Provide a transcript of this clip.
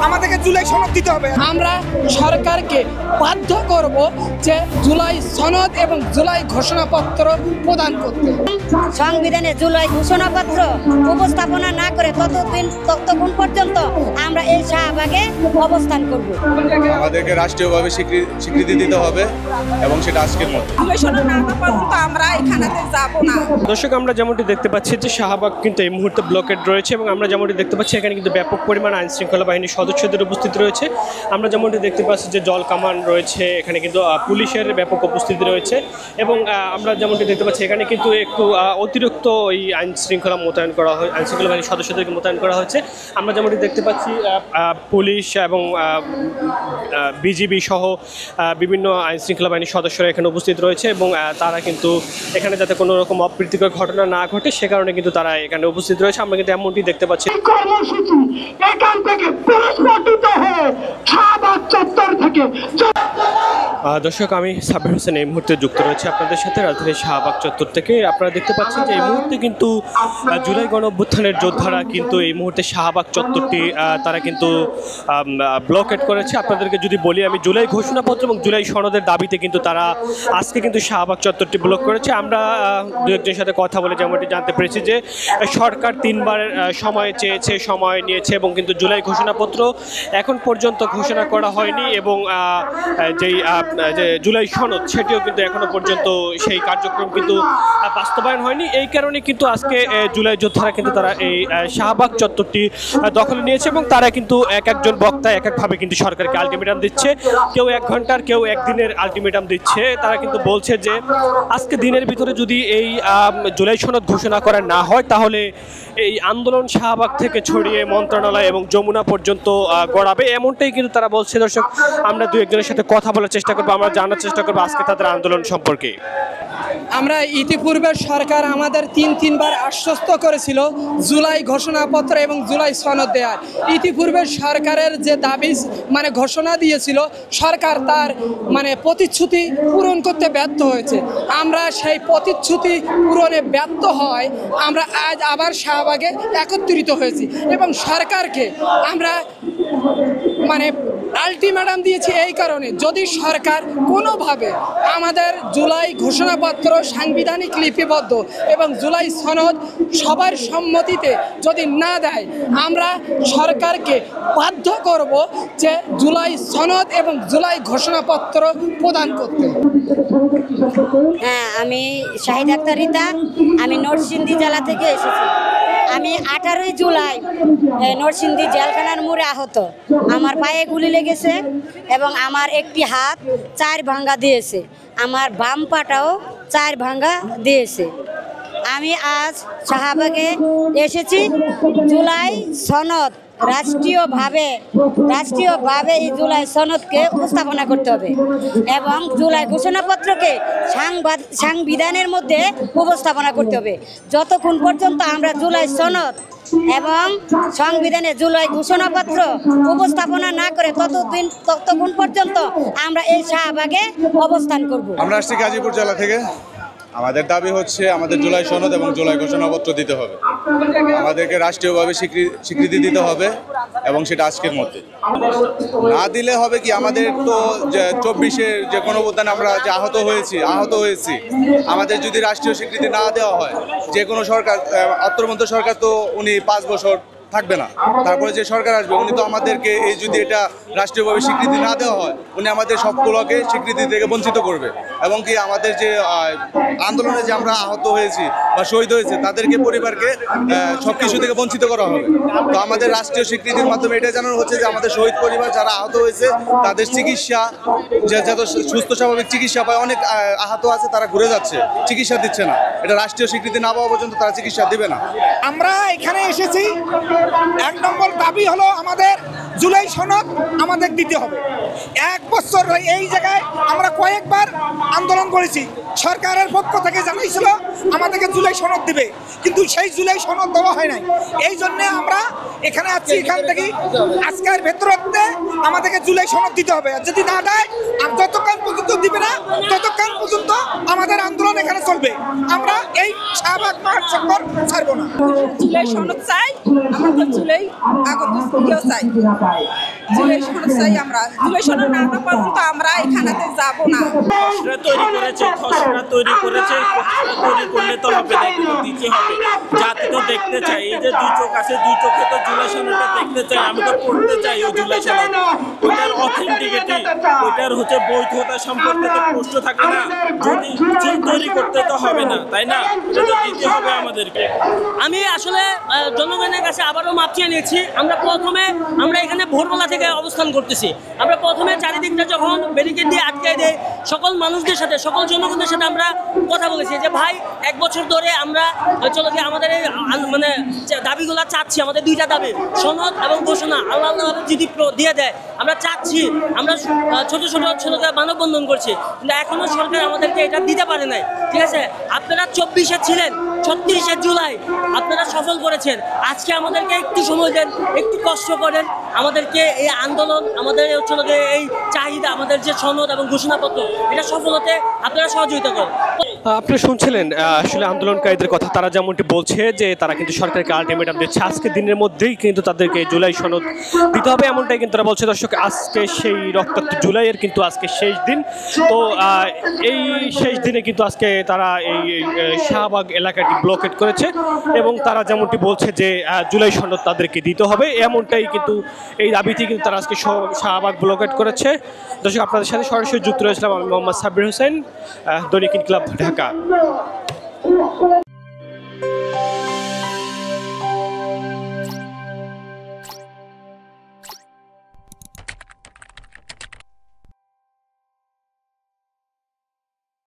আমাদেরকে জুলাই সনদ দিতে হবে। আমরা সরকারকে বাধ্য করব যে জুলাই সনদ এবং জুলাই ঘোষণাপত্র প্রদান করতে। সংবিধানে জুলাই ঘোষণাপত্র উপস্থাপনা না করে ততক্ষণ পর্যন্ত আমরা এই শাহবাগে অবস্থান করব। আমাদেরকে রাষ্ট্রীয়ভাবে স্বীকৃতি দিতে হবে এবং সেটা আজকের মধ্যে। আমরা এখানে যাব না। দর্শক, আমরা যেমনটি দেখতে পাচ্ছি যে শাহবাগ কিন্তু এই মুহূর্তে ব্লকেড রয়েছে এবং আমরা যেমনটি দেখতে পাচ্ছি এখানে কিন্তু ব্যাপক পরিমাণ আইন শৃঙ্খলা বাহিনীর সদস্যদের উপস্থিতি রয়েছে। আমরা যেমনটি দেখতে পাচ্ছি যে জল কামান রয়েছে, এখানে কিন্তু পুলিশের ব্যাপক উপস্থিতি রয়েছে এবং আমরা যেমনটি দেখতে পাচ্ছি এখানে কিন্তু একটু অতিরিক্ত ওই আইন শৃঙ্খলা মোতায়েন করা হয়, আইন শৃঙ্খলা বাহিনীর সদস্যদেরকে মোতায়েন করা হয়েছে। আমরা যেমনটি দেখতে পাচ্ছি পুলিশ এবং বিজিবি সহ বিভিন্ন আইন শৃঙ্খলা বাহিনীর সদস্যরা এখানে উপস্থিত রয়েছে এবং তারা কিন্তু এখানে যাতে কোনো রকম অপ্রীতিকর ঘটনা না ঘটে সে কারণে কিন্তু তারা এখানে উপস্থিত রয়েছে। আমরা কিন্তু এমনটি দেখতে পাচ্ছি। দর্শক, আমি সাব্বির হোসেন এই মুহূর্তে যুক্ত রয়েছে আপনাদের সাথে রাজধানীর শাহবাগ চত্বর থেকে। আপনারা দেখতে পাচ্ছেন যে এই মুহূর্তে কিন্তু জুলাই গণঅভ্যুত্থানের যোদ্ধারা কিন্তু এই মুহূর্তে শাহবাগ চত্বরটি তারা কিন্তু ব্লকেট করেছে। আপনাদেরকে যদি বলি, আমি জুলাই ঘোষণাপত্র এবং জুলাই সনদের দাবিতে কিন্তু তারা আজকে কিন্তু শাহবাগ চত্বরটি ব্লক করেছে। আমরা দু একজনের সাথে কথা বলে যেমনটি জানতে পেরেছি যে সরকার 3 বার সময় চেয়েছে, সময় নিয়েছে এবং কিন্তু জুলাই ঘোষণাপত্র এখন পর্যন্ত ঘোষণা করা হয়নি এবং যেই যে জুলাই সনদ সেটিও কিন্তু এখনো পর্যন্ত সেই কার্যক্রম কিন্তু বাস্তবায়ন হয়নি। এই কারণে কিন্তু আজকে জুলাই যোদ্ধারা কিন্তু তারা এই শাহবাগ চত্বরটি দখলে নিয়েছে এবং তারা কিন্তু একজন বক্তা এক একভাবে কিন্তু সরকারকে আলটিমেটাম দিচ্ছে। কেউ 1 ঘন্টার, কেউ 1 দিনের আলটিমেটাম দিচ্ছে। তারা কিন্তু বলছে যে আজকে দিনের ভিতরে যদি এই জুলাই সনদ ঘোষণা করা না হয় তাহলে এই আন্দোলন শাহবাগ থেকে ছড়িয়ে মন্ত্রণালয় এবং যমুনা পর্যন্ত গড়াবে, এমনটাই কিন্তু তারা বলছে। দর্শক, আমরা দু একজনের সাথে কথা বলার চেষ্টা করবো, আমরা জানার চেষ্টা করবো আজকে তাদের আন্দোলন সম্পর্কে। আমরা ইতিপূর্বে সরকার আমাদের 3 বার আশ্বস্ত করেছিল জুলাই ঘোষণাপত্র এবং জুলাই সনদ দেওয়ার। ইতিপূর্বে সরকারের যে দাবি ঘোষণা দিয়েছিল, সরকার তার প্রতিশ্রুতি পূরণ করতে ব্যর্থ হয়েছে। আমরা সেই প্রতিশ্রুতি পূরণে ব্যর্থ হয় আমরা আজ আবার শাহবাগে একত্রিত হয়েছি এবং সরকারকে আমরা আলটিমেটাম দিয়েছি এই কারণে, যদি সরকার কোনোভাবে আমাদের জুলাই ঘোষণাপত্র সাংবিধানিক লিপিবদ্ধ এবং জুলাই সনদ সবার সম্মতিতে যদি না দেয়, আমরা সরকারকে বাধ্য করব যে জুলাই সনদ এবং জুলাই ঘোষণাপত্র প্রদান করতে। হ্যাঁ, আমি শাহিদ আক্তার রিতা, আমি নরসিংদী জেলা থেকে এসেছি। আমি 18ই জুলাই নরসিংদী জেলখানার মোড়ে আহত। আমার পায়ে গুলি লেগেছে এবং আমার একটি হাত 4 ভাঙ্গা দিয়েছে, আমার বাম পাটাও 4 ভাঙ্গা দিয়েছে। আমি আজ শাহবাগে এসেছি। জুলাই সনদ রাষ্ট্রীয়ভাবে এই জুলাই সনদকে উপস্থাপনা করতে হবে এবং জুলাই ঘোষণাপত্রকে সাংবিধানের মধ্যে উপস্থাপনা করতে হবে। যতক্ষণ পর্যন্ত আমরা জুলাই সনদ এবং সংবিধানে জুলাই ঘোষণাপত্র উপস্থাপনা না করে ততক্ষণ পর্যন্ত আমরা এই শাহবাগে অবস্থান করব। আমরা আসছি গাজীপুর জেলা থেকে। আমাদের দাবি হচ্ছে আমাদের জুলাই সনদ এবং জুলাই ঘোষণাপত্র দিতে হবে, আমাদেরকে রাষ্ট্রীয়ভাবে স্বীকৃতি দিতে হবে এবং সেটা আজকের মধ্যে। না দিলে হবে কি, আমাদের তো 24-এর যে গণঅভ্যুত্থানে আমরা যে আহত হয়েছি, আমাদের যদি রাষ্ট্রীয় স্বীকৃতি না দেওয়া হয়, যে কোনো সরকার, অন্তর্বর্তী সরকার তো উনি 5 বছর থাকবে না, তারপরে যে সরকার আসবে উনি তো আমাদেরকে এই যদি এটা রাষ্ট্রীয়ভাবে স্বীকৃতি না দেওয়া হয়, উনি আমাদের সবগুলোকে স্বীকৃতি থেকে বঞ্চিত করবে এবং কি আমাদের যে আন্দোলনে যে আমরা আহত হয়েছি বা শহীদ হয়েছে তাদেরকে, পরিবারকে সব কিছু থেকে বঞ্চিত করা হবে। তো আমাদের রাষ্ট্রীয় স্বীকৃতির মাধ্যমে এটা জানানো হচ্ছে যে আমাদের শহীদ পরিবার যারা আহত হয়েছে তাদের চিকিৎসা, যত সুস্থ স্বাভাবিক চিকিৎসা পায়, অনেক আহত আছে তারা ঘুরে যাচ্ছে, চিকিৎসা দিচ্ছে না। এটা রাষ্ট্রীয় স্বীকৃতি না পাওয়া পর্যন্ত তারা চিকিৎসা দেবে না। আমরা এখানে এসেছি, 1 নম্বর দাবি হলো আমাদের জুলাই সনদ আমাদের দিতে হবে। 1 বছর এই জায়গায় আমরা কয়েকবার আন্দোলন করেছি, সরকারের পক্ষ থেকে জানাইছিল আমাদেরকে জুলাই সনদ দিবে, কিন্তু সেই জুলাই সনদ দেওয়া হয় নাই। এই জন্য আমরা এখানে আছি। এখান থেকে আজকের ভেতরতে আমাদেরকে জুলাই সনদ দিতে হবে, যদি না দেয় যতক্ষণ পর্যন্ত দিবে না ততক্ষণ পর্যন্ত আমাদের আন্দোলন এখানে চলবে। আমরা এই শাহবাগ মাঠ চক্কর ছাড়বো না। জুলাই সনদ চাই, আমরা জুলাই আগস্ট চাই। জুলাই সনদ চাই আমরা, জুলাই সনদ না আনা পর্যন্ত আমরা এখানেতে যাব না। খসড়া তৈরি করেছে, খসড়া তৈরি করলে তো হবে না, এগুলো দিতে হবে। জাতি তো দেখতে চাই, এই যে দুই চোখ আছে, দুই চোখে তো জুলাই সনদটা দেখতে চাই, আমি তো পড়তে চাই ওই জুলাই সনদ। ওইটার অথেন্টিকিটি, ওইটার হচ্ছে বৈধতা সম্পর্কে তো প্রশ্ন থাকে না। যদি তৈরি করতে তো হবে না, তাই না? এটা তো দিতে হবে আমাদেরকে। আমি আসলে জনগণের কাছে আবারও মাপ চেয়ে নিয়েছি। আমরা এখানে ভোরবেলা থেকে অবস্থান করতেছি। আমরা প্রথমে চারিদিকটা যখন ব্যারিকেড দিয়ে আটকে দেয়, সকল মানুষদের সাথে, সকল জনগণের সাথে আমরা কথা বলেছি যে ভাই 1 বছর ধরে আমরা চলো যে আমাদের এই মানে দাবিগুলো চাচ্ছি, আমাদের 2টা দাবি, সনদ এবং ঘোষণা আল্লাহ যদি দিয়ে দেয় আমরা চাচ্ছি। আমরা ছোট ছোট ছেলেদের মানববন্ধন করছি, কিন্তু এখনো সরকার আমাদেরকে এটা দিতে পারে নাই। ঠিক আছে, আপনারা 24-এ ছিলেন, 36শে জুলাই আপনারা সফল করেছেন। আজকে আমাদেরকে একটু সময় দেন, একটু কষ্ট করেন, আমাদেরকে এই আন্দোলন, আমাদের হচ্ছে এই চাহিদা, আমাদের যে সনদ এবং ঘোষণাপত্র, এটা সফল হতে আপনারা সহযোগিতা করেন। আপনারা শুনছিলেন আসলে আন্দোলনকারীদের কথা। তারা যেমনটি বলছে যে তারা কিন্তু সরকারকে আলটিমেটাম দিচ্ছে, আজকে দিনের মধ্যেই কিন্তু তাদেরকে জুলাই সনদ দিতে হবে, এমনটাই কিন্তু তারা বলছে। দর্শক, আজকে সেই রক্তাক্ত জুলাইয়ের কিন্তু আজকে শেষ দিন। তো এই শেষ দিনে কিন্তু আজকে তারা এই শাহবাগ এলাকাটি ব্লকেট করেছে এবং তারা যেমনটি বলছে যে জুলাই সনদ তাদেরকে দিতে হবে, এমনটাই কিন্তু এই দাবিতে কিন্তু তারা আজকে শাহবাগ ব্লকেট করেছে। দর্শক, আপনাদের সাথে সরাসরি যুক্ত রয়েছিলাম আমি মোহাম্মদ সাব্বির হোসেন, দৈনিক ইনকিলাব, ঢাকা।